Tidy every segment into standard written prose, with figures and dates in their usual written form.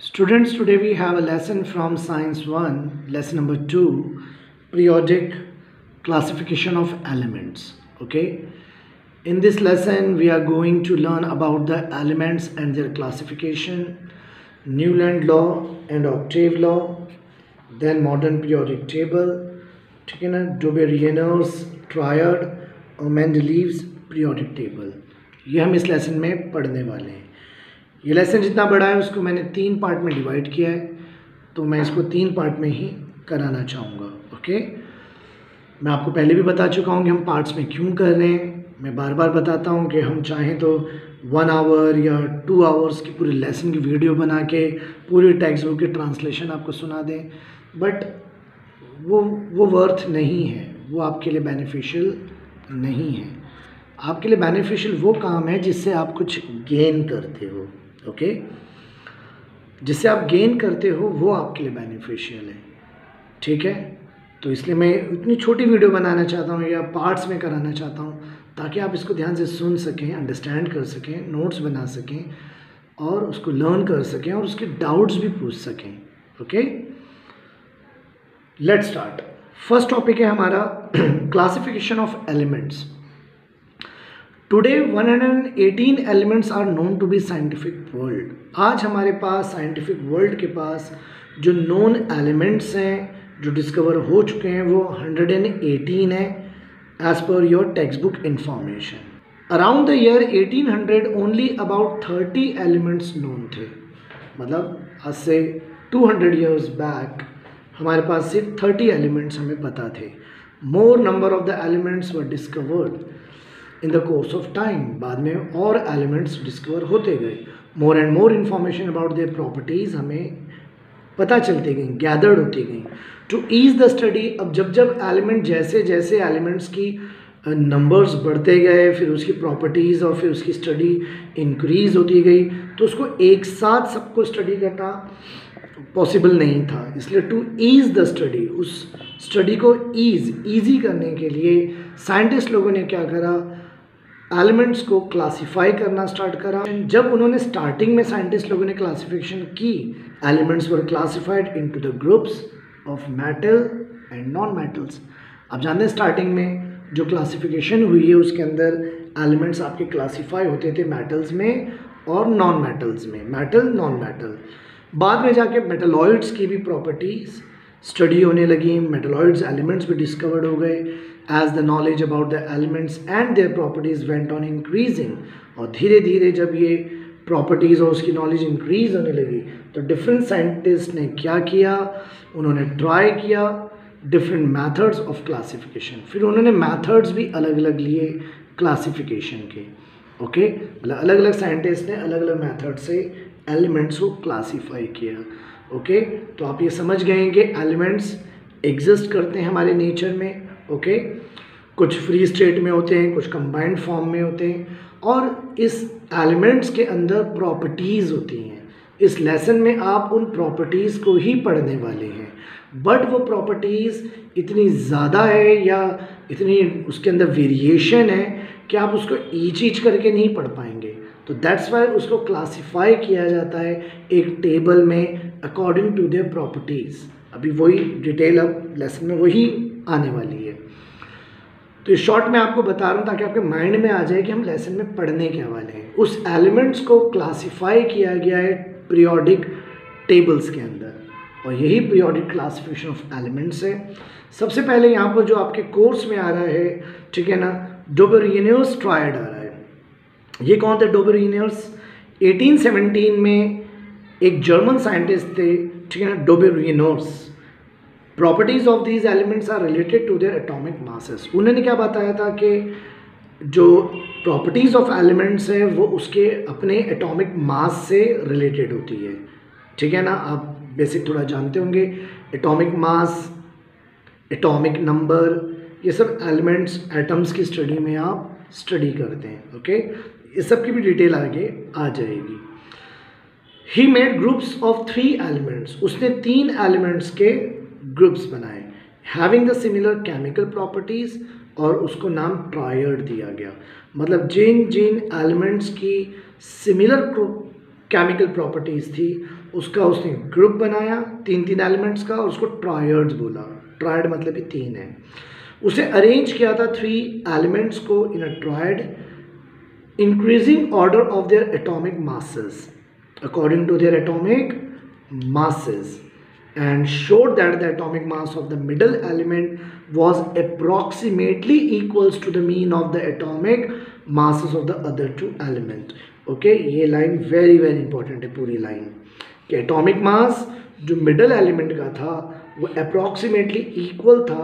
Students, today we have a lesson from Science 1, lesson number 2, periodic classification of elements. Okay. In this lesson, we are going to learn about the elements and their classification, Newland law and octave law, then modern periodic table, ठीक है ना, डोबेरियनर्स triad और Mendeleev's periodic table, ये हम इस lesson में पढ़ने वाले हैं। ये लेसन जितना बड़ा है उसको मैंने 3 पार्ट में डिवाइड किया है, तो मैं इसको 3 पार्ट में ही कराना चाहूँगा। ओके, मैं आपको पहले भी बता चुका हूँ कि हम पार्ट्स में क्यों कर रहे हैं। मैं बार बार बताता हूँ कि हम चाहें तो 1 आवर या 2 आवर्स की पूरी लेसन की वीडियो बना के पूरी टेक्स्ट बुक की ट्रांसलेशन आपको सुना दें, बट वो वर्थ नहीं है, वो आपके लिए बेनिफिशियल नहीं है। आपके लिए बेनिफिशियल वो काम है जिससे आप कुछ गेन करते हो। ओके, जिससे आप गेन करते हो वो आपके लिए बेनिफिशियल है। ठीक है, तो इसलिए मैं इतनी छोटी वीडियो बनाना चाहता हूँ या पार्ट्स में कराना चाहता हूँ ताकि आप इसको ध्यान से सुन सकें, अंडरस्टैंड कर सकें, नोट्स बना सकें और उसको लर्न कर सकें और उसके डाउट्स भी पूछ सकें। Okay, let's start. First topic है हमारा classification of elements. Today 118 elements are known to be scientific world. आज हमारे पास साइंटिफिक वर्ल्ड के पास जो नोन एलिमेंट्स हैं जो डिस्कवर हो चुके हैं वो 118 है as per your text book information. Around the year 1800 only about 30 elements known थे। मतलब आज से 200 ईयर्स बैक हमारे पास सिर्फ 30 एलिमेंट्स हमें पता थे। मोर number of the elements were discovered in the course of time. बाद में और एलिमेंट्स डिस्कवर होते गए, more and more information about their properties हमें पता चलती गई, गैदर्ड होती गई। टू ईज द स्टडी, अब जब एलिमेंट जैसे जैसे एलिमेंट्स की नंबर्स बढ़ते गए, फिर उसकी प्रॉपर्टीज़ और फिर उसकी स्टडी इंक्रीज होती गई, तो उसको एक साथ सबको स्टडी करना पॉसिबल नहीं था। इसलिए टू ईज द स्टडी, उस स्टडी को ईजी करने के लिए साइंटिस्ट लोगों ने क्या करा, एलिमेंट्स को क्लासिफाई करना स्टार्ट करा। जब उन्होंने स्टार्टिंग में साइंटिस्ट लोगों ने क्लासिफिकेशन की, elements were classified into the groups of metal and non metals. आप जानते हैं स्टार्टिंग में जो क्लासिफिकेशन हुई है उसके अंदर एलिमेंट्स आपके क्लासिफाई होते थे मेटल्स में और नॉन मेटल्स में, मेटल नॉन मेटल। बाद में जाके मेटलॉइड्स की भी प्रॉपर्टीज़ स्टडी होने लगी, मेटलॉइड्स एलिमेंट्स भी डिस्कवर्ड हो गए। As the knowledge about the elements and their properties went on increasing, और धीरे धीरे जब ये प्रॉपर्टीज़ और उसकी नॉलेज इंक्रीज होने लगी तो डिफरेंट साइंटिस्ट ने क्या किया, उन्होंने ट्राई किया डिफरेंट मैथड्स ऑफ क्लासिफिकेशन। फिर उन्होंने मैथड्स भी अलग अलग लिए क्लासिफिकेशन के। ओके, मतलब अलग अलग साइंटिस्ट ने अलग अलग मैथड से एलिमेंट्स को क्लासीफाई किया। ओके, तो आप ये समझ गए हैं कि एलिमेंट्स एग्जिस्ट करते हैं हमारे नेचर में। ओके, कुछ फ्री स्टेट में होते हैं, कुछ कंबाइंड फॉर्म में होते हैं, और इस एलिमेंट्स के अंदर प्रॉपर्टीज़ होती हैं। इस लेसन में आप उन प्रॉपर्टीज़ को ही पढ़ने वाले हैं, बट वो प्रॉपर्टीज़ इतनी ज़्यादा है या इतनी उसके अंदर वेरिएशन है कि आप उसको ईच करके नहीं पढ़ पाएंगे। तो दैट्स वाई उसको क्लासिफाई किया जाता है एक टेबल में अकॉर्डिंग टू देयर प्रॉपर्टीज़। अभी वही डिटेल अब लेसन में वही आने वाली है। तो इस शॉर्ट में आपको बता रहा हूँ ताकि आपके माइंड में आ जाए कि हम लेसन में पढ़ने क्या वाले हैं। उस एलिमेंट्स को क्लासिफाई किया गया है पीरियोडिक टेबल्स के अंदर, और यही पीरियोडिक क्लासिफिकेशन ऑफ एलिमेंट्स है। सबसे पहले यहाँ पर जो आपके कोर्स में आ रहा है, ठीक है ना, डोबेरियनर्स ट्रायड आ रहा है। ये कौन थे डोबेरियनर्स? 1817 में एक जर्मन साइंटिस्ट थे, ठीक है ना, Dobereiner's. Properties of these elements are related to their atomic masses. उन्होंने क्या बताया था कि जो प्रॉपर्टीज ऑफ एलिमेंट्स है वो उसके अपने एटॉमिक मास से रिलेटेड होती है। ठीक है ना, आप बेसिक थोड़ा जानते होंगे, एटॉमिक मास, एटॉमिक नंबर, ये सब एलिमेंट्स एटम्स की स्टडी में आप स्टडी करते हैं। ओके, इस सब की भी डिटेल आगे आ जाएगी। He made groups of 3 elements. उसने 3 एलिमेंट्स के ग्रुप्स बनाए, having the similar chemical properties, और उसको नाम ट्रायड दिया गया। मतलब जिन जिन एलिमेंट्स की सिमिलर केमिकल प्रॉपर्टीज़ थी, उसका उसने ग्रुप बनाया 3 एलिमेंट्स का और उसको ट्रायड्स बोला। ट्रायड मतलब ही 3 है। उसे अरेंज किया था 3 एलिमेंट्स को in a triad, increasing order of their atomic masses according to their atomic masses, and showed that the atomic mass of the middle element was approximately equals to the mean of the atomic masses of the other 2 elements. Okay, ये line very very important है पूरी line, कि atomic mass जो middle element का था वो approximately equal था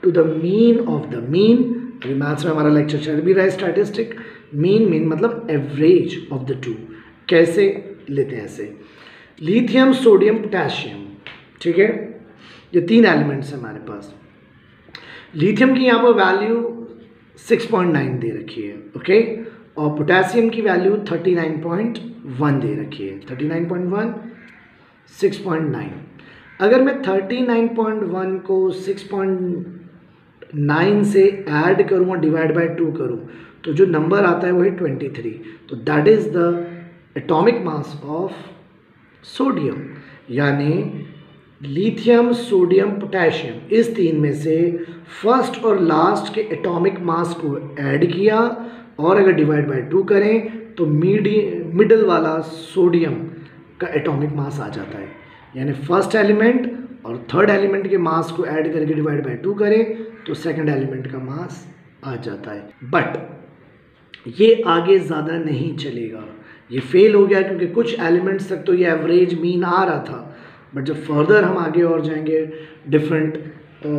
to the mean of the mean. अभी मैथ्स में हमारा लेक्चर चल भी रहा है स्टैटिस्टिक, मीन मतलब एवरेज ऑफ द 2। कैसे लेते हैं ऐसे, लिथियम सोडियम पोटेशियम, ठीक है, ये 3 एलिमेंट्स हैं हमारे पास। लिथियम की यहाँ पर वैल्यू 6.9 दे रखी है, ओके, और पोटेशियम की वैल्यू 39.1 दे रखी है। 39.1 6.9, अगर मैं 39.1 को 6.9 से ऐड करूँ और डिवाइड बाय 2 करूँ तो जो नंबर आता है वही 23। तो that is the atomic mass of sodium, यानी लिथियम सोडियम पोटेशियम, इस 3 में से फर्स्ट और लास्ट के एटॉमिक मास को ऐड किया और अगर डिवाइड बाय 2 करें तो मिडल वाला सोडियम का एटॉमिक मास आ जाता है। यानी फर्स्ट एलिमेंट और थर्ड एलिमेंट के मास को ऐड करके डिवाइड बाय 2 करें तो सेकंड एलिमेंट का मास आ जाता है। बट ये आगे ज़्यादा नहीं चलेगा, ये फेल हो गया क्योंकि कुछ एलिमेंट्स तक तो ये एवरेज मीन आ रहा था, बट जब फर्दर हम आगे और जाएंगे, डिफरेंट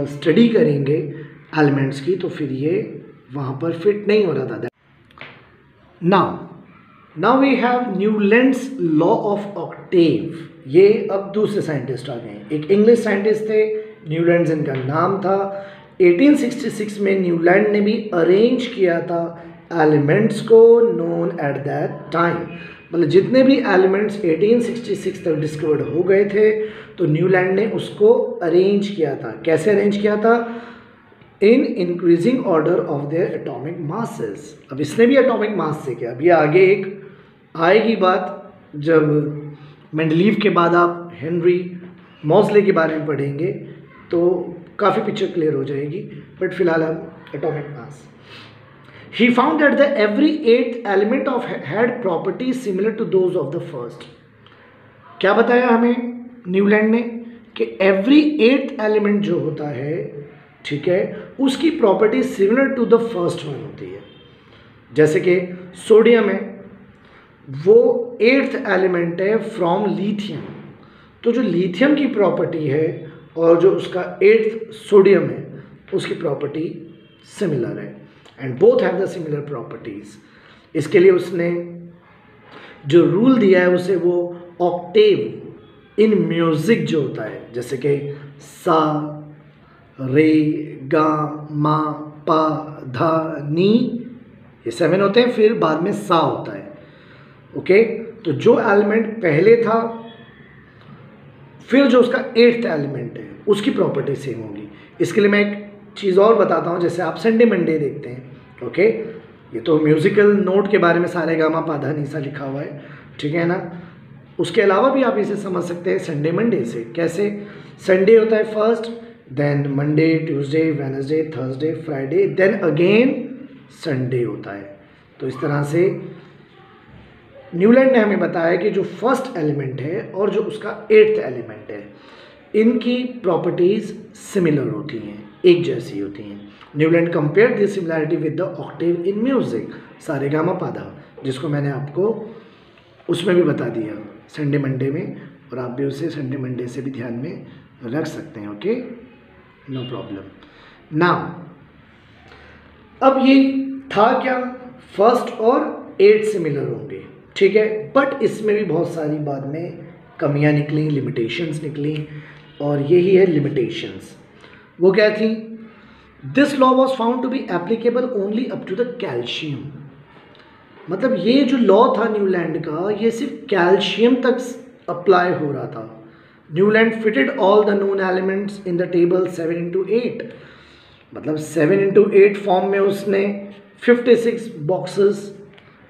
स्टडी करेंगे एलिमेंट्स की, तो फिर ये वहाँ पर फिट नहीं हो रहा था। Now we have Newlands law of octave. ये अब दूसरे साइंटिस्ट आ गए, एक इंग्लिश साइंटिस्ट थे, न्यूलैंड्स इनका नाम था। 1866 में न्यूलैंड ने भी अरेंज किया था एलिमेंट्स को नोन एट दैट टाइम, मतलब जितने भी एलिमेंट्स 1866 तक डिस्कवर्ड हो गए थे तो न्यूलैंड ने उसको अरेंज किया था। कैसे अरेंज किया था? इन increasing order of their atomic masses. अब इसने भी एटॉमिक मास से किया। अब ये आगे एक आएगी बात, जब मेंडलीव के बाद आप हेनरी मॉसले के बारे में पढ़ेंगे तो काफ़ी पिक्चर क्लियर हो जाएगी, बट फिलहाल हम atomic mass. He found that the every 8th element of had properties similar to those of the first. क्या बताया हमें न्यूलैंड ने कि एवरी 8th एलिमेंट जो होता है, ठीक है, उसकी property similar to the first one होती है। जैसे कि सोडियम है, वो 8th एलिमेंट है फ्रॉम लिथियम, तो जो लिथियम की प्रॉपर्टी है और जो उसका 8th सोडियम है उसकी प्रॉपर्टी सिमिलर है, and both have the similar properties. इसके लिए उसने जो रूल दिया है उसे वो ऑक्टेव इन म्यूजिक जो होता है, जैसे कि सा रे गा मा पा धा नी, ये 7 होते हैं, फिर बाद में सा होता है। ओके, तो जो एलिमेंट पहले था फिर जो उसका 8th एलिमेंट है उसकी प्रॉपर्टी सेम होगी। इसके लिए मैं एक चीज़ और बताता हूँ, जैसे आप संडे मंडे देखते हैं, ओके, ये तो म्यूज़िकल नोट के बारे में सारे गामा पाधा नीसा लिखा हुआ है, ठीक है ना। उसके अलावा भी आप इसे समझ सकते हैं संडे मंडे से। कैसे? संडे होता है first, then Monday, Tuesday, Wednesday, Thursday, Friday, then again Sunday होता है। तो इस तरह से न्यूलैंड ने हमें बताया कि जो फर्स्ट एलिमेंट है और जो उसका 8th एलिमेंट है, इनकी प्रॉपर्टीज़ सिमिलर होती हैं, एक जैसी होती हैं। Newland compare this similarity with the octave in music, सारे गामा पाधा, जिसको मैंने आपको उसमें भी बता दिया संडे मंडे में, और आप भी उसे संडे मंडे से भी ध्यान में रख सकते हैं। Okay, no problem. नाउ अब ये था क्या, फर्स्ट और 8 सिमिलर होंगे, ठीक है, बट इसमें भी बहुत सारी बाद में कमियां निकली, लिमिटेशंस निकली, और यही है लिमिटेशंस। वो क्या थी? This law was found to be applicable only up to the calcium. मतलब ये जो लॉ था न्यूलैंड का, ये सिर्फ कैल्शियम तक अप्लाई हो रहा था। Newland fitted all the known elements in the table 7×8, मतलब 7×8 फॉर्म में उसने 56 बॉक्सेस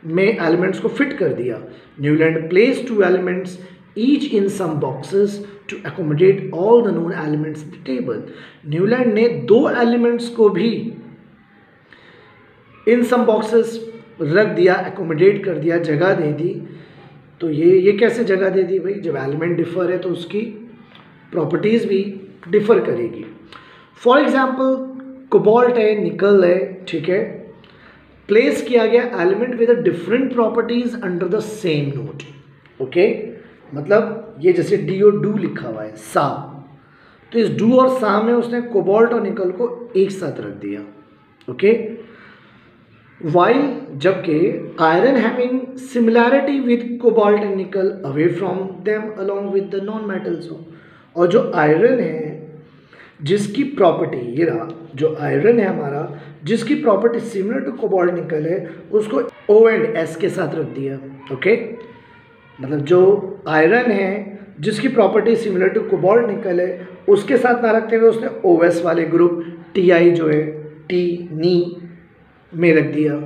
में एलिमेंट्स को फिट कर दिया। Newland place 2 elements each in some boxes to accommodate all the known elements in the table. Newland ने 2 एलिमेंट्स को भी इन सम बॉक्सेस रख दिया, एकोमोडेट कर दिया, जगह दे दी। तो ये कैसे जगह दे दी भाई? जब एलिमेंट डिफर है तो उसकी प्रॉपर्टीज भी डिफर करेगी। फॉर एग्जाम्पल कोबाल्ट है, निकल है, ठीक है, प्लेस किया गया element with different properties under the same note. Okay, मतलब ये जैसे डी और डू लिखा हुआ है, सा, तो इस डू और सा में उसने कोबाल्ट और निकल को एक साथ रख दिया। ओके, वाइल जबकि iron having similarity with cobalt and निकल away from them along with the non metals. और जो आयरन है जिसकी प्रॉपर्टी, ये रहा जो आयरन है हमारा, जिसकी property similar to cobalt nickel है, उसको ओ एंड एस के साथ रख दिया। ओके, मतलब जो आयरन है जिसकी property similar to cobalt nickel है, उसके साथ ना रखते हुए उसने ओ एस वाले ग्रुप टी आई जो है टी नी में रख दिया।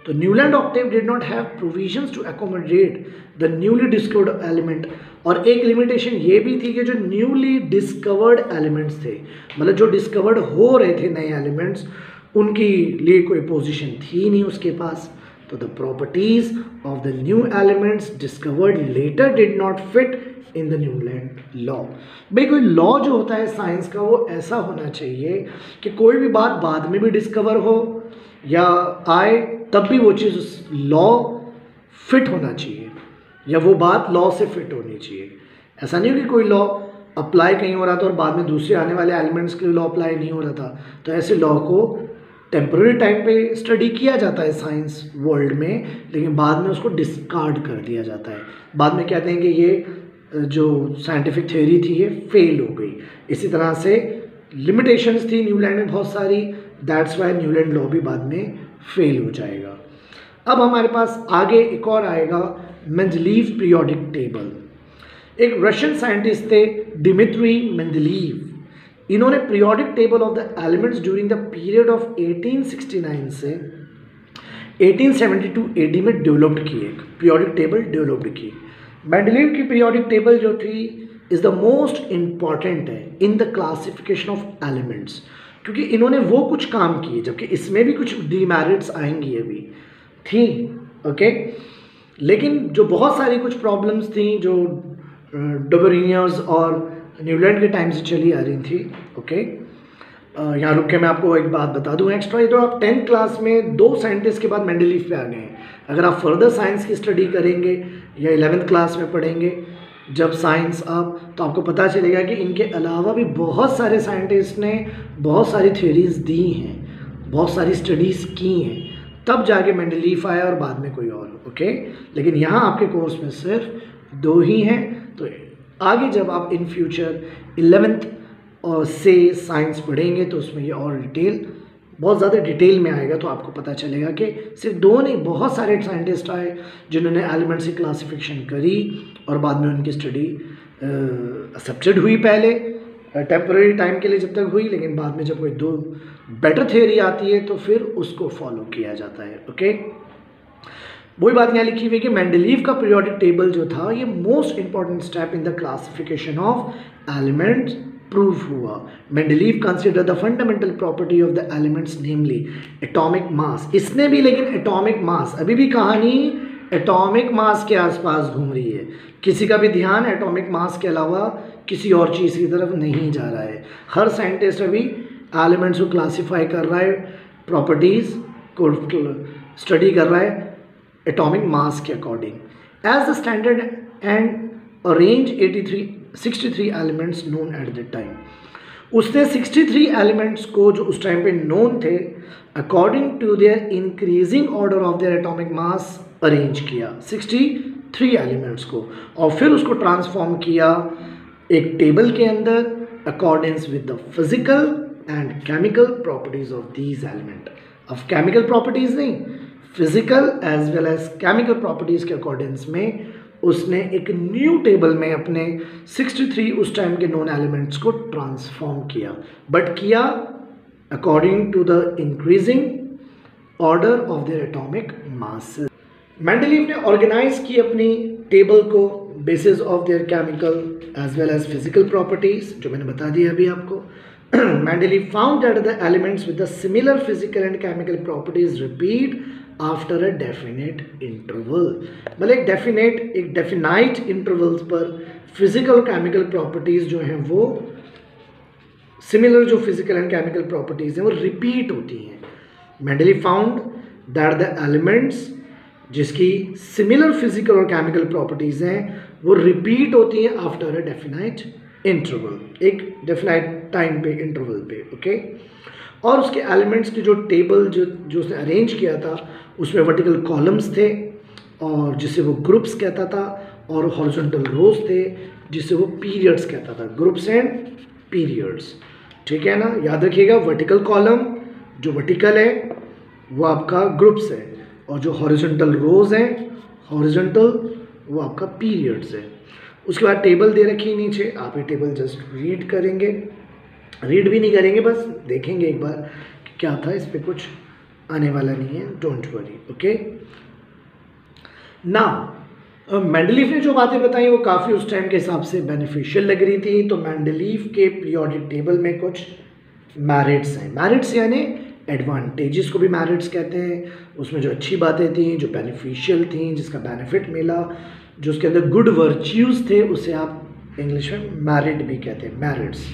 तो Newland octave did not have provisions to accommodate the newly discovered element. और एक लिमिटेशन ये भी थी कि जो न्यूली डिस्कवर्ड एलिमेंट्स थे, मतलब जो डिस्कवर्ड हो रहे थे नए एलिमेंट्स, उनकी लिए कोई पोजीशन थी नहीं उसके पास। तो the properties of the new elements discovered later did not fit in the Newland law. भाई कोई लॉ जो होता है साइंस का वो ऐसा होना चाहिए कि कोई भी बात बाद में भी डिस्कवर हो या आए तब भी वो चीज़ उस लॉ फिट होना चाहिए, या वो बात लॉ से फिट होनी चाहिए। ऐसा नहीं हो कि कोई लॉ अप्लाई कहीं हो रहा था और बाद में दूसरे आने वाले एलिमेंट्स के लिए लॉ अप्लाई नहीं हो रहा था। तो ऐसे लॉ को टेम्पररी टाइम पे स्टडी किया जाता है साइंस वर्ल्ड में, लेकिन बाद में उसको डिस्कार्ड कर दिया जाता है। बाद में कहते हैं कि ये जो साइंटिफिक थ्योरी थी ये फेल हो गई। इसी तरह से लिमिटेशंस थी न्यूलैंड में बहुत सारी, दैट्स वाई न्यूलैंड लॉ भी बाद में फेल हो जाएगा। अब हमारे पास आगे एक और आएगा, मेंडलीव पीरियोडिक टेबल। एक रशियन साइंटिस्ट थे डिमित्री मेंडलीव। इन्होंने periodic table of the elements during the period of 1869 से 1872 एडी में डेवलप्ड की, एक पीरियोडिक टेबल डेवलप्ड की। मेंडलीव की पीरियोडिक टेबल जो थी इज द मोस्ट इंपॉर्टेंट है इन द क्लासिफिकेशन ऑफ एलिमेंट्स, क्योंकि इन्होंने वो कुछ काम किए, जबकि इसमें भी कुछ डीमेरिट्स आएंगी अभी थी। ओके, लेकिन जो बहुत सारी कुछ प्रॉब्लम्स थी जो डोबेरिनियर्स और न्यूलैंड के टाइम से चली आ रही थी। ओके, यहाँ रुक के मैं आपको एक बात बता दूँ एक्स्ट्रा, ये तो आप 10th क्लास में 2 साइंटिस्ट के बाद मेंडलीव पे आ गए हैं। अगर आप फर्दर साइंस की स्टडी करेंगे या 11th क्लास में पढ़ेंगे जब साइंस आप, तो आपको पता चलेगा कि इनके अलावा भी बहुत सारे साइंटिस्ट ने बहुत सारी थ्योरीज दी हैं, बहुत सारी स्टडीज़ की हैं, तब जाके मेंडलीव आया और बाद में कोई और। ओके, लेकिन यहाँ आपके कोर्स में सिर्फ 2 ही हैं। तो आगे जब आप इन फ्यूचर 11th और से साइंस पढ़ेंगे तो उसमें ये और डिटेल, बहुत ज़्यादा डिटेल में आएगा, तो आपको पता चलेगा कि सिर्फ 2 नहीं, बहुत सारे साइंटिस्ट आए जिन्होंने एलिमेंट्स की क्लासिफिकेशन करी और बाद में उनकी स्टडी एक्सेप्टेड हुई, पहले टेम्पररी टाइम के लिए जब तक हुई, लेकिन बाद में जब कोई 2 बेटर थ्योरी आती है तो फिर उसको फॉलो किया जाता है। ओके, वही बात यहाँ लिखी हुई है कि मेंडलीव का पीरियोडिक टेबल जो था ये most important step in the classification of elements prove हुआ। Mendeleev consider the fundamental property of the elements namely atomic mass. इसने भी लेकिन एटॉमिक मास, अभी भी कहानी एटॉमिक मास के आसपास घूम रही है, किसी का भी ध्यान एटॉमिक मास के अलावा किसी और चीज़ की तरफ नहीं जा रहा है। हर साइंटिस्ट अभी एलिमेंट्स को क्लासीफाई कर रहा है, प्रॉपर्टीज़ को स्टडी कर रहा है एटॉमिक मास के according. As the standard and arrange 63 elements known at the time. उसने 63 एलिमेंट्स को जो उस टाइम पे नोन थे according to their increasing order of their atomic mass arrange किया 63 एलिमेंट्स को, और फिर उसको ट्रांसफॉर्म किया एक टेबल के अंदर accordance with the physical and chemical properties of these element. अब केमिकल प्रॉपर्टीज नहीं, physical as well as chemical properties के अकॉर्डेंस में उसने एक न्यू टेबल में अपने 63 उस टाइम के नोन एलिमेंट्स को ट्रांसफॉर्म किया, बट किया according to the increasing order of their atomic masses. Mendeleev ने ऑर्गेनाइज की अपनी टेबल को basis of their chemical as well as physical properties, जो मैंने बता दिया अभी आपको. Mendeleev found that the elements with the similar physical and chemical properties repeat after a definite interval. मतलब एक डेफिनाइट इंटरवल्स पर फिजिकल केमिकल प्रॉपर्टीज जो हैं वो सिमिलर, जो फिजिकल एंड केमिकल प्रॉपर्टीज हैं वो रिपीट होती हैं. Mendeleev found that the elements जिसकी सिमिलर फिजिकल और केमिकल प्रॉपर्टीज हैं वो रिपीट होती हैं आफ्टर अ डेफिनाइट इंटरवल, एक डेफिनाइट टाइम पे इंटरवल पे. ओके. और उसके एलिमेंट्स की जो टेबल जो उसने अरेंज किया था उसमें वर्टिकल कॉलम्स थे और जिसे वो ग्रुप्स कहता था, और हॉरिजॉन्टल रोज थे जिसे वो पीरियड्स कहता था. ग्रुप्स एंड पीरियड्स, ठीक है ना. याद रखिएगा, वर्टिकल कॉलम जो वर्टिकल है वो आपका ग्रुप्स है, और जो हॉरिजॉन्टल रोज हैं हॉरिजॉन्टल वो आपका पीरियड्स है. उसके बाद टेबल दे रखी है नीचे, आप ये टेबल जस्ट रीड करेंगे, रीड भी नहीं करेंगे, बस देखेंगे एक बार कि क्या था. इस पर कुछ आने वाला नहीं है, don't worry. Okay. Now Mendeleev ने जो बातें बताई वो काफ़ी उस टाइम के हिसाब से बेनिफिशियल लग रही थी. तो मेंडलीव के पीरियोडिक टेबल में कुछ मेरिट्स हैं. मेरिट्स यानी एडवांटेजेस को भी मेरिट्स कहते हैं. उसमें जो अच्छी बातें थी, जो बेनिफिशियल थी, जिसका बेनिफिट मिला, जो उसके अंदर गुड वर्च्यूज़ थे, उसे आप इंग्लिश में मेरिट भी कहते हैं, merits.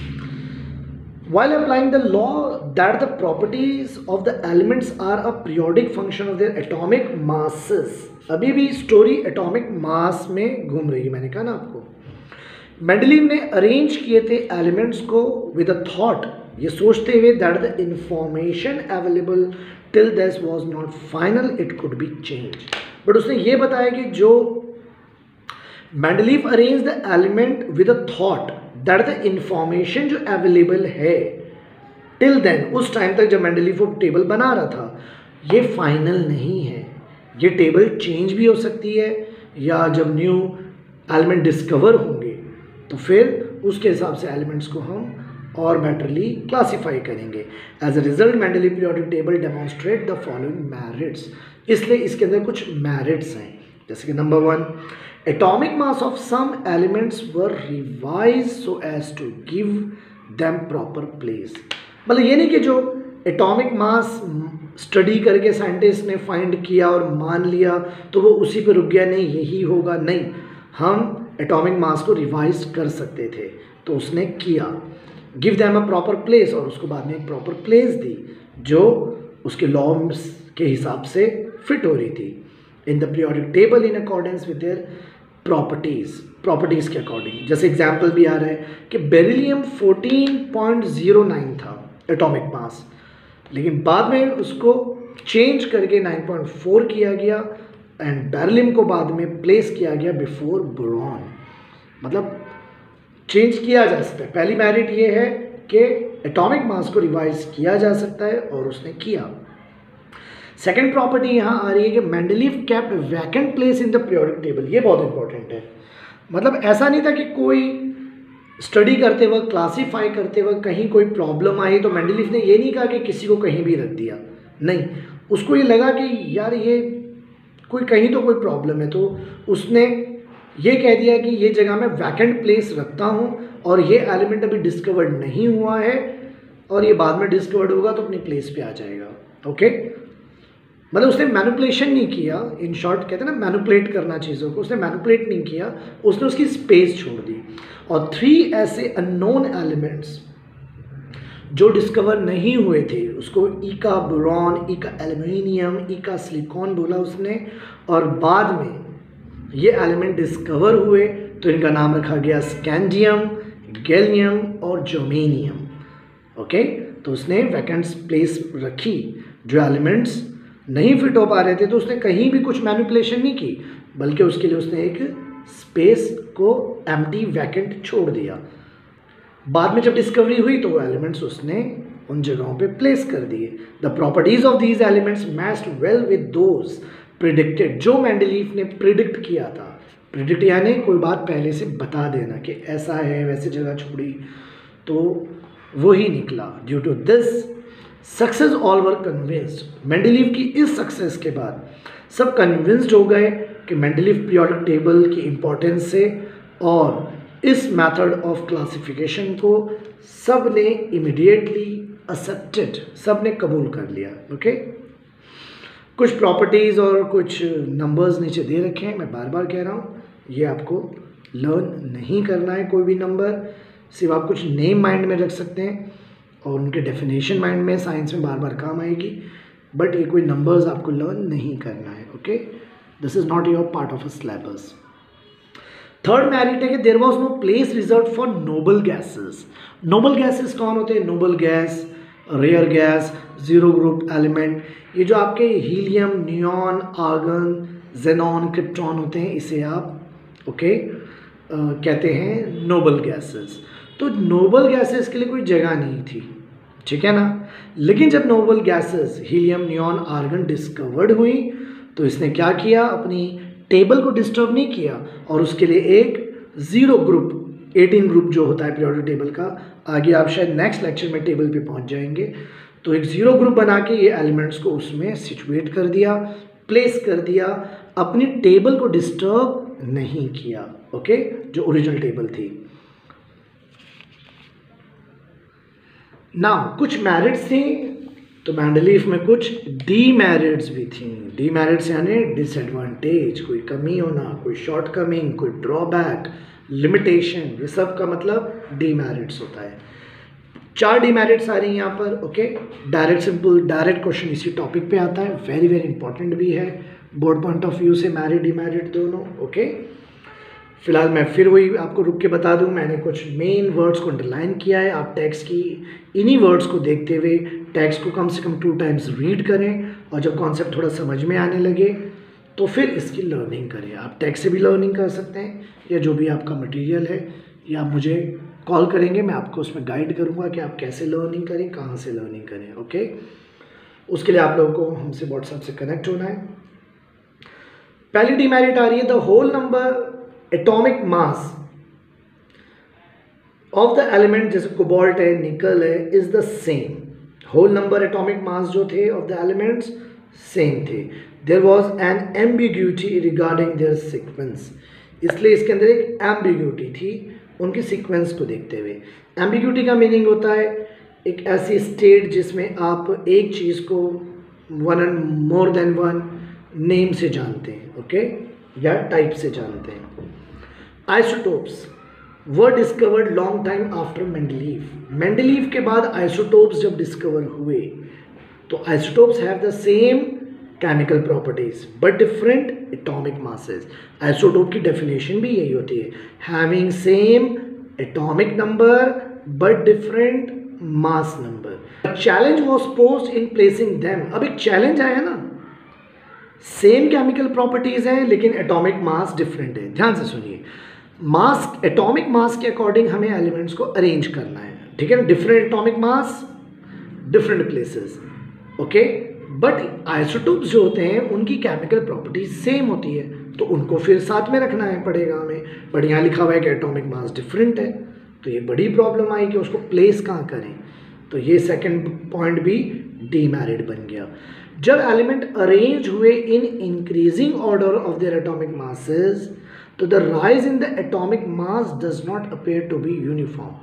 While applying the law that the properties of the elements are a periodic function of their atomic masses, अभी भी स्टोरी एटॉमिक मास में घूम रही है, मैंने कहा ना आपको. मेंडलीव ने अरेंज किए थे एलिमेंट्स को विद अ थॉट, ये सोचते हुए that the information available till this was not final, it could be change. But उसने ये बताया कि जो Mendeleev arrange the element with a thought that the information जो अवेलेबल है टिल देन, उस टाइम तक जब मेंडलीव वो टेबल बना रहा था, ये फाइनल नहीं है. ये टेबल चेंज भी हो सकती है, या जब न्यू एलिमेंट डिस्कवर होंगे तो फिर उसके हिसाब से एलिमेंट्स को हम और बेटरली क्लासीफाई करेंगे. As a result Mendeleev periodic table demonstrate the following merits. इसलिए इसके अंदर कुछ मैरिट्स हैं, जैसे कि number 1, atomic mass of some elements were revised so as to give them proper place. मतलब ये नहीं कि जो एटॉमिक मास स्टडी करके साइंटिस्ट ने फाइंड किया और मान लिया तो वो उसी पे रुक गया, नहीं यही होगा, नहीं, हम एटॉमिक मास को रिवाइज कर सकते थे, तो उसने किया. Give them a proper place, और उसको बाद में एक प्रॉपर प्लेस दी जो उसके लॉज के हिसाब से फिट हो रही थी. In the periodic table in accordance with their properties के अकॉर्डिंग. जैसे एग्जाम्पल भी आ रहा है कि बेरिलियम 14.09 था एटॉमिक मास, लेकिन बाद में उसको चेंज करके 9.4 किया गया, एंड बेरिलियम को बाद में प्लेस किया गया बिफोर बोरॉन. मतलब चेंज किया जा सकता है. पहली मेरिट ये है कि एटॉमिक मास को रिवाइज किया जा सकता है, और उसने किया. सेकेंड प्रॉपर्टी यहाँ आ रही है कि Mendeleev kept vacant place in the periodic table. ये बहुत इंपॉर्टेंट है. मतलब ऐसा नहीं था कि कोई स्टडी करते वक्त, क्लासीफाई करते वक्त कहीं कोई प्रॉब्लम आई तो मेंडलीव ने ये नहीं कहा कि किसी को कहीं भी रख दिया, नहीं, उसको ये लगा कि यार ये कोई कहीं तो कोई प्रॉब्लम है, तो उसने ये कह दिया कि ये जगह मैं वैकेंट प्लेस रखता हूँ और ये एलिमेंट अभी डिस्कवर्ड नहीं हुआ है और ये बाद में डिस्कवर्ड होगा तो अपनी प्लेस पे आ जाएगा. ओके. मतलब उसने मैनिपुलेशन नहीं किया, इन शॉर्ट कहते हैं ना मैनिपुलेट करना चीज़ों को, उसने मैनिपुलेट नहीं किया, उसने उसकी स्पेस छोड़ दी. और 3 ऐसे अननोन एलिमेंट्स जो डिस्कवर नहीं हुए थे उसको ईका बोरॉन, ईका एल्यूमिनियम, ईका सिलिकॉन बोला उसने, और बाद में ये एलिमेंट डिस्कवर हुए तो इनका नाम रखा गया स्कैंडियम, गैलियम और जर्मेनियम. ओके. तो उसने वैकेंट प्लेस रखी. जो एलिमेंट्स नहीं फिट हो पा रहे थे तो उसने कहीं भी कुछ मैनिपुलेशन नहीं की, बल्कि उसके लिए उसने एक स्पेस को एम्प्टी वैकेंट छोड़ दिया. बाद में जब डिस्कवरी हुई तो वो एलिमेंट्स उसने उन जगहों पे प्लेस कर दिए. The properties of these elements matched well with those predicted, जो मेंडलीव ने प्रिडिक्ट किया था. प्रिडिक्ट यानी कोई बात पहले से बता देना कि ऐसा है, वैसे जगह छोड़ी, तो वही निकला. Due to this success all were convinced. Mendeleev की इस सक्सेस के बाद सब कन्विंस्ड हो गए कि मेंडलीव पीरियोडिक टेबल की इम्पोर्टेंस से, और इस मेथड ऑफ क्लासिफिकेशन को सब ने इमीडिएटली एक्सेप्टेड, सब ने कबूल कर लिया। ओके, कुछ प्रॉपर्टीज़ और कुछ नंबर्स नीचे दे रखे हैं, मैं बार बार कह रहा हूँ ये आपको लर्न नहीं करना है कोई भी नंबर, सिर्फ आप कुछ नेम माइंड में रख सकते हैं और उनके डेफिनेशन माइंड में, साइंस में बार बार काम आएगी, बट ये कोई नंबर्स आपको लर्न नहीं करना है। Okay, this is not your part of a syllabus. Third merit है कि there was no place reserve for noble gases. Noble gases कौन होते हैं? Noble gas, rare gas, zero group element, ये जो आपके helium, neon, argon, xenon, krypton होते हैं, इसे आप कहते हैं नोबल गैसेस। तो नोबल गैसेस के लिए कोई जगह नहीं थी, ठीक है ना। लेकिन जब noble gases helium, neon, argon discovered हुई तो इसने क्या किया, अपनी टेबल को डिस्टर्ब नहीं किया और उसके लिए एक जीरो ग्रुप, 18 ग्रुप जो होता है पीरियोडिक टेबल का, आगे आप शायद नेक्स्ट लेक्चर में टेबल पे पहुंच जाएंगे, तो एक जीरो ग्रुप बना के ये एलिमेंट्स को उसमें सिचुएट कर दिया, प्लेस कर दिया, अपनी टेबल को डिस्टर्ब नहीं किया। ओके, जो ओरिजिनल टेबल थी। नाउ कुछ मेरिट्स थी, तो मेंडलीव में कुछ डीमेरिट्स भी थी। डीमेरिट्स यानी डिसएडवांटेज, कोई कमी होना, कोई शॉर्टकमिंग, कोई ड्रॉबैक, लिमिटेशन, ये सब का मतलब डीमेरिट्स होता है। 4 डीमेरिट्स आ रही हैं यहाँ पर। Okay, direct simple direct question इसी टॉपिक पे आता है, वेरी वेरी इंपॉर्टेंट भी है बोर्ड पॉइंट ऑफ व्यू से, मेरिट डीमेरिट दोनों। ओके, फिलहाल मैं फिर वही आपको रुक के बता दूं, मैंने कुछ मेन वर्ड्स को अंडरलाइन किया है, आप टेक्स्ट की इन्हीं वर्ड्स को देखते हुए टेक्स्ट को कम से कम 2 टाइम्स रीड करें, और जब कॉन्सेप्ट थोड़ा समझ में आने लगे तो फिर इसकी लर्निंग करें। आप टेक्स्ट से भी लर्निंग कर सकते हैं, या जो भी आपका मटेरियल है, या आप मुझे कॉल करेंगे, मैं आपको उसमें गाइड करूँगा कि आप कैसे लर्निंग करें, कहाँ से लर्निंग करें। ओके, उसके लिए आप लोगों को हमसे व्हाट्सएप से कनेक्ट होना है। पहली डीमेरिट आ रही है, the whole number atomic mass of the element, जैसे कोबाल्ट है, निकल है, is the same. Whole number atomic mass जो थे ऑफ द एलिमेंट्स सेम थे। There was an ambiguity regarding their sequence, इसलिए इसके अंदर एक एम्बिग्यूटी थी उनकी सीक्वेंस को देखते हुए। एम्बिग्यूटी का मीनिंग होता है एक ऐसी स्टेट जिसमें आप एक चीज़ को one and more than one name से जानते हैं, ओके, या टाइप से जानते हैं। Isotopes were discovered long time after Mendeleev. Mendeleev के बाद आइसोटोप्स जब डिस्कवर हुए तो isotopes have the same chemical properties but different atomic masses. Isotope की डेफिनेशन भी यही होती है, having same atomic number but different mass number. Challenge was posed in placing them. अब एक चैलेंज आया ना, सेम केमिकल प्रॉपर्टीज हैं लेकिन एटॉमिक मास डिफरेंट है। ध्यान से सुनिए, मास, एटॉमिक मास के अकॉर्डिंग हमें एलिमेंट्स को अरेंज करना है, ठीक है ना। Different atomic mass, different places, okay. But isotopes जो होते हैं उनकी केमिकल प्रॉपर्टीज सेम होती है, तो उनको फिर साथ में रखना है पड़ेगा हमें। बट यहाँ लिखा हुआ है कि एटॉमिक मास डिफरेंट है, तो ये बड़ी प्रॉब्लम आई कि उसको प्लेस कहाँ करें। तो ये सेकंड पॉइंट भी डीमेरिट बन गया। जब एलिमेंट अरेंज हुए in increasing order of their atomic masses, तो the rise in the atomic mass does not appear to be uniform.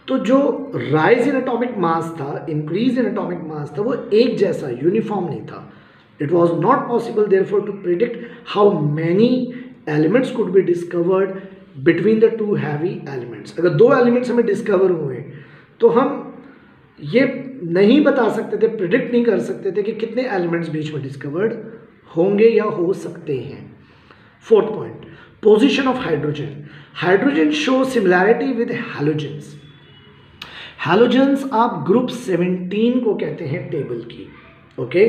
तो जो राइज इन एटॉमिक मास था, इंक्रीज इन एटॉमिक मास था, वो एक जैसा यूनिफॉर्म नहीं था। It was not possible therefore to predict how many elements could be discovered between the two heavy elements. अगर दो एलिमेंट्स हमें डिस्कवर हुए तो हम ये नहीं बता सकते थे, प्रिडिक्ट नहीं कर सकते थे कि कितने एलिमेंट्स बीच में डिस्कवर्ड होंगे या हो सकते हैं। Fourth point, position of hydrogen. Hydrogen show similarity with halogens. Halogens आप ग्रुप 17 को कहते हैं टेबल की, ओके,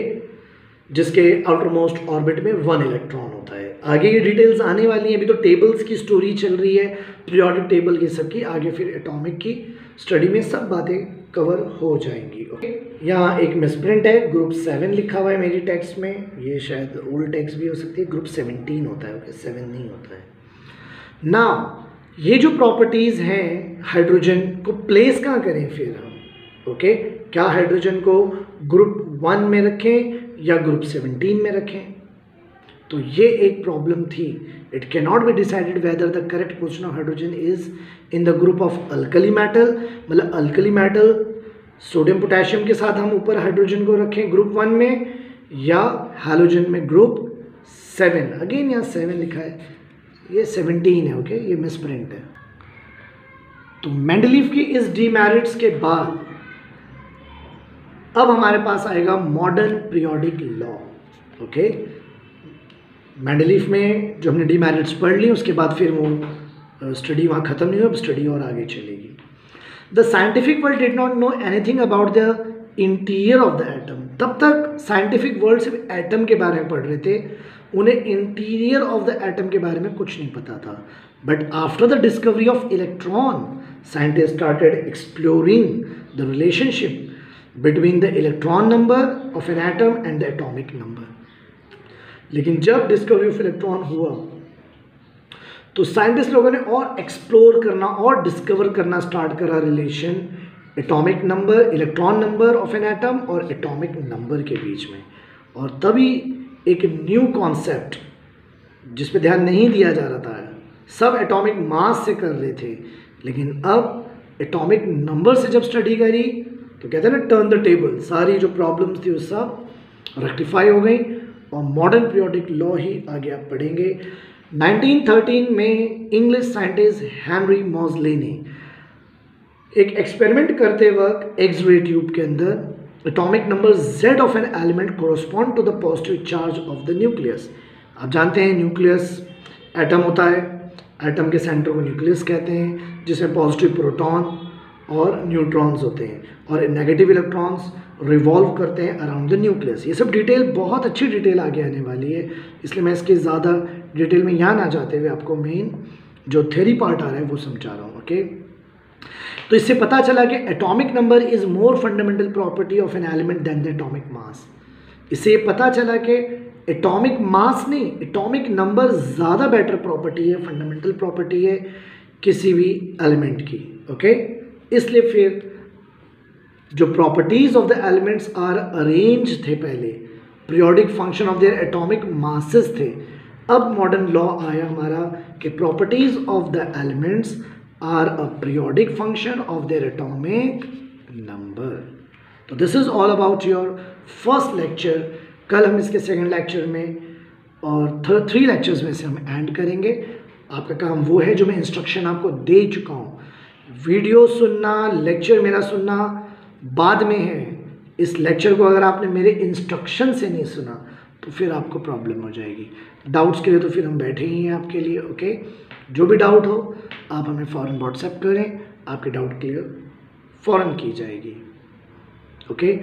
जिसके आउटर मोस्ट ऑर्बिट में 1 इलेक्ट्रॉन होता है। आगे ये डिटेल्स आने वाली हैं, अभी तो टेबल्स की स्टोरी चल रही है, पीरियोडिक टेबल की सबकी, आगे फिर एटॉमिक की स्टडी में सब बातें कवर हो जाएंगी, ओके। यहाँ एक मिसप्रिंट है, ग्रुप 7 लिखा हुआ है मेरी टेक्स्ट में, ये शायद ओल्ड टेक्स्ट भी हो सकती है, ग्रुप 17 होता है, ओके, 7 नहीं होता है। नाउ ये जो प्रॉपर्टीज़ हैं हाइड्रोजन को प्लेस कहाँ करें फिर हम, ओके। क्या हाइड्रोजन को ग्रुप 1 में रखें या ग्रुप 17 में रखें? तो ये एक प्रॉब्लम थी. It can not be decided whether the correct position of hydrogen is in the group of alkali metal, मतलब अल्कली मेटल सोडियम पोटेशियम के साथ हम ऊपर हाइड्रोजन को रखें ग्रुप 1 में, या हैलोजन में ग्रुप 7. अगेन यहाँ 7 लिखा है, ये 17 है. ओके, ये मिसप्रिंट है. तो मेंडलीफ की इस डीमेरिट्स के बाद अब हमारे पास आएगा modern periodic law. Okay, Mendeleev में जो हमने डीमेरिट्स पढ़ ली उसके बाद फिर वो स्टडी वहाँ ख़त्म नहीं हुई, अब स्टडी और आगे चलेगी. The scientific world did not know anything about the interior of the atom. तब तक साइंटिफिक वर्ल्ड सिर्फ एटम के बारे में पढ़ रहे थे, उन्हें इंटीरियर ऑफ द एटम के बारे में कुछ नहीं पता था. But after the discovery of electron, scientist started exploring the relationship between the electron number of an atom and the atomic number. लेकिन जब डिस्कवरी ऑफ इलेक्ट्रॉन हुआ तो साइंटिस्ट लोगों ने और एक्सप्लोर करना और डिस्कवर करना स्टार्ट करा relation atomic number, electron number of an atom और एटॉमिक नंबर के बीच में. और तभी एक न्यू कॉन्सेप्ट जिस पे ध्यान नहीं दिया जा रहा था, सब एटॉमिक मास से कर रहे थे, लेकिन अब एटॉमिक नंबर से जब स्टडी करी तो कहते हैं ना टर्न द टेबल, सारी जो प्रॉब्लम्स थी वो सब रेक्टिफाई हो गई और मॉडर्न पीरियोडिक लॉ ही आगे आप पढ़ेंगे. 1913 में इंग्लिश साइंटिस्ट हेनरी मॉजले ने एक एक्सपेरिमेंट करते वक्त एक्स-रे ट्यूब के अंदर atomic number Z of an element correspond to the positive charge of the nucleus. आप जानते हैं न्यूक्लियस एटम होता है, एटम के सेंटर को न्यूक्लियस कहते हैं, जिसमें पॉजिटिव प्रोटॉन और न्यूट्रॉन्स होते हैं और नेगेटिव इलेक्ट्रॉन्स रिवॉल्व करते हैं अराउंड द न्यूक्लियस. ये सब डिटेल, बहुत अच्छी डिटेल आगे आने वाली है, इसलिए मैं इसके ज़्यादा डिटेल में यहाँ ना जाते हुए आपको मेन जो थ्योरी पार्ट आ रहा है वो समझा रहा हूँ. ओके, तो इससे पता चला कि atomic number is more fundamental property of an element than the atomic mass. इससे ये पता चला कि एटॉमिक मास नहीं, एटॉमिक नंबर ज़्यादा बेटर प्रॉपर्टी है, फंडामेंटल प्रॉपर्टी है किसी भी एलिमेंट की. ओके, इसलिए फिर जो properties of the elements are arrange थे पहले, periodic function of their atomic masses थे. अब मॉडर्न लॉ आया हमारा कि properties of the elements are a periodic function of their atomic number. तो this is all about your first lecture. कल हम इसके सेकंड लेक्चर में और 3 लेक्चर्स में से हम एंड करेंगे. आपका काम वो है जो मैं इंस्ट्रक्शन आपको दे चुका हूँ. वीडियो सुनना, लेक्चर मेरा सुनना बाद में है. इस लेक्चर को अगर आपने मेरे इंस्ट्रक्शन से नहीं सुना तो फिर आपको प्रॉब्लम हो जाएगी. डाउट्स के लिए तो फिर हम बैठे ही हैं आपके लिए. ओके, जो भी डाउट हो आप हमें फ़ौरन व्हाट्सएप करें, आपके डाउट क्लियर फ़ौरन की जाएगी. Okay,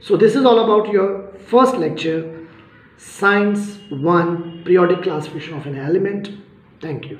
so this is all about your first lecture, science 1, periodic classification of an element. Thank you.